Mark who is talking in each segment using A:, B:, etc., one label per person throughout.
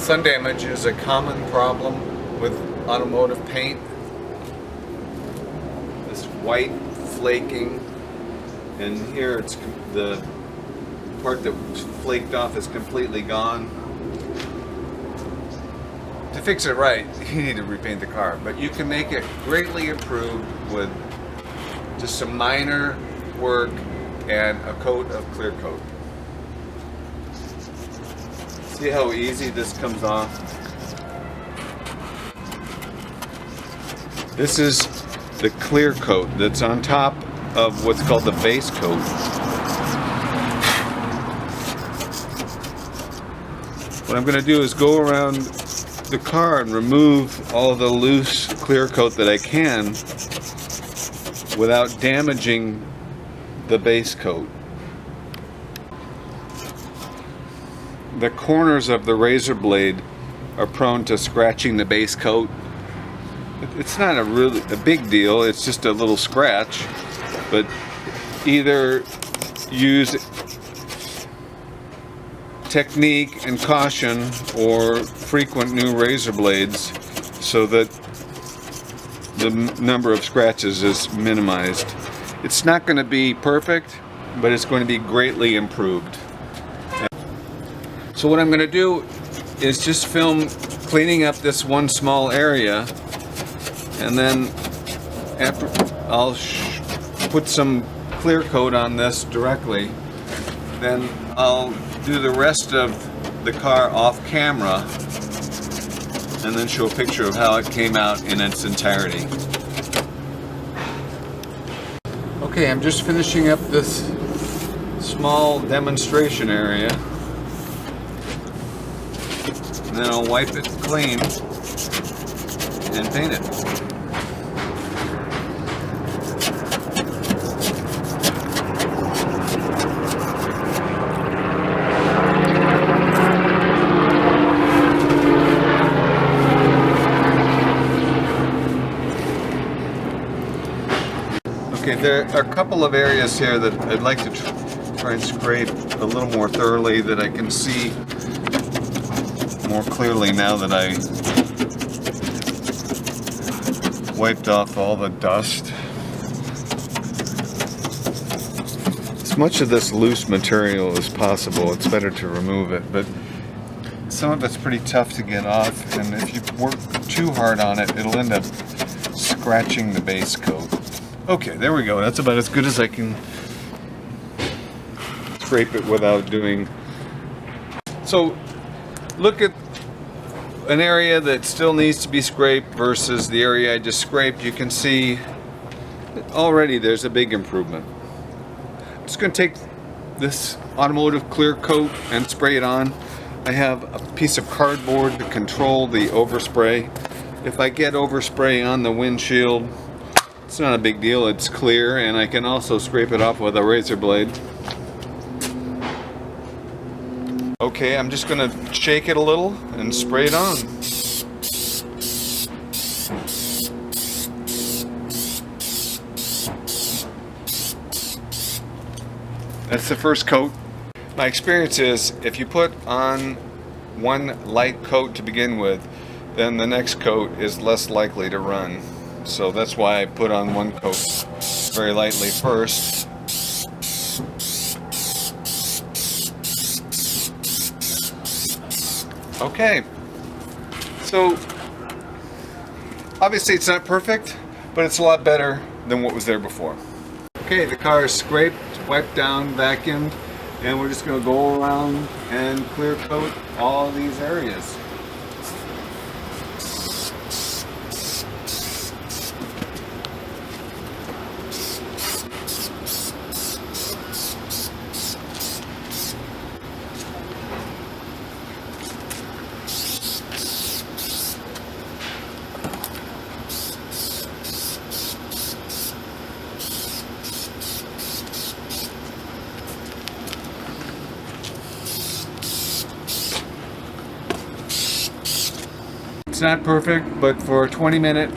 A: Sun damage is a common problem with automotive paint. This white flaking, and here it's the part that was flaked off is completely gone. To fix it right, you need to repaint the car, but you can make it greatly improved with just some minor work and a coat of clear coat. See how easy this comes off? This is the clear coat that's on top of what's called the base coat. What I'm going to do is go around the car and remove all the loose clear coat that I can without damaging the base coat. The corners of the razor blade are prone to scratching the base coat. It's not a big deal, it's just a little scratch, but either use technique and caution or frequent new razor blades so that the number of scratches is minimized. It's not going to be perfect, but it's going to be greatly improved. So what I'm going to do is just film cleaning up this one small area, and then after I'll put some clear coat on this directly, then I'll do the rest of the car off camera and then show a picture of how it came out in its entirety. Okay, I'm just finishing up this small demonstration area, and then I'll wipe it clean and paint it. Okay, there are a couple of areas here that I'd like to try and scrape a little more thoroughly, that I can see more clearly now that I wiped off all the dust. As much of this loose material as possible, it's better to remove it, but some of it's pretty tough to get off, and if you work too hard on it, it'll end up scratching the base coat. Okay, there we go. That's about as good as I can scrape it without doing. So look at an area that still needs to be scraped versus the area I just scraped. You can see that already there's a big improvement. I'm just going to take this automotive clear coat and spray it on. I have a piece of cardboard to control the overspray. If I get overspray on the windshield, it's not a big deal, it's clear, and I can also scrape it off with a razor blade. Okay, I'm just going to shake it a little and spray it on. That's the first coat. My experience is if you put on one light coat to begin with, then the next coat is less likely to run. So that's why I put on one coat very lightly first. Okay, so obviously it's not perfect, but it's a lot better than what was there before. Okay, the car is scraped, wiped down, vacuumed, and we're just going to go around and clear coat all of these areas. It's not perfect, but for a 20-minute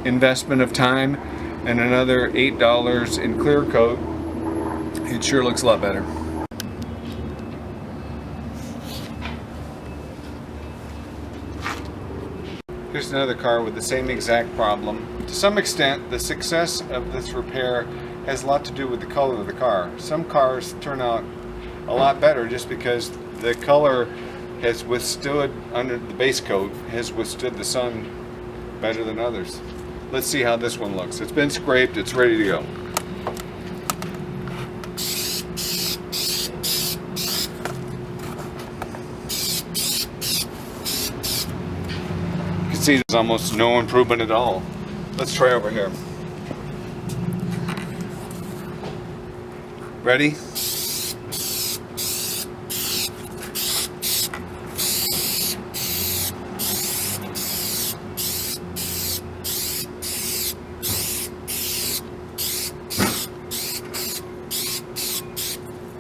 A: investment of time and another $8 in clear coat, it sure looks a lot better. Here's another car with the same exact problem. To some extent, the success of this repair has a lot to do with the color of the car. Some cars turn out a lot better just because the color has withstood, under the base coat, has withstood the sun better than others. Let's see how this one looks. It's been scraped, it's ready to go. You can see there's almost no improvement at all. Let's try over here. Ready?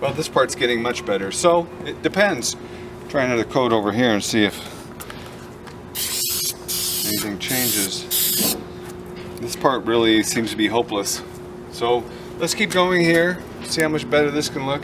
A: Well, this part's getting much better, so it depends. Try another coat over here and see if anything changes. This part really seems to be hopeless. So let's keep going here, see how much better this can look.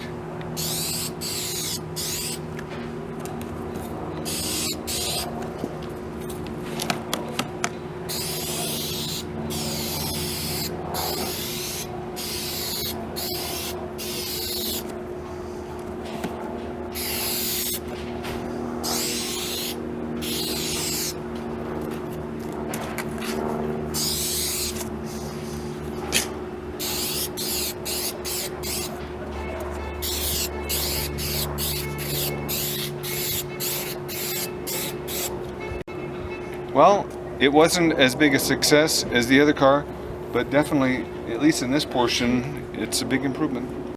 A: Well, it wasn't as big a success as the other car, but definitely, at least in this portion, it's a big improvement.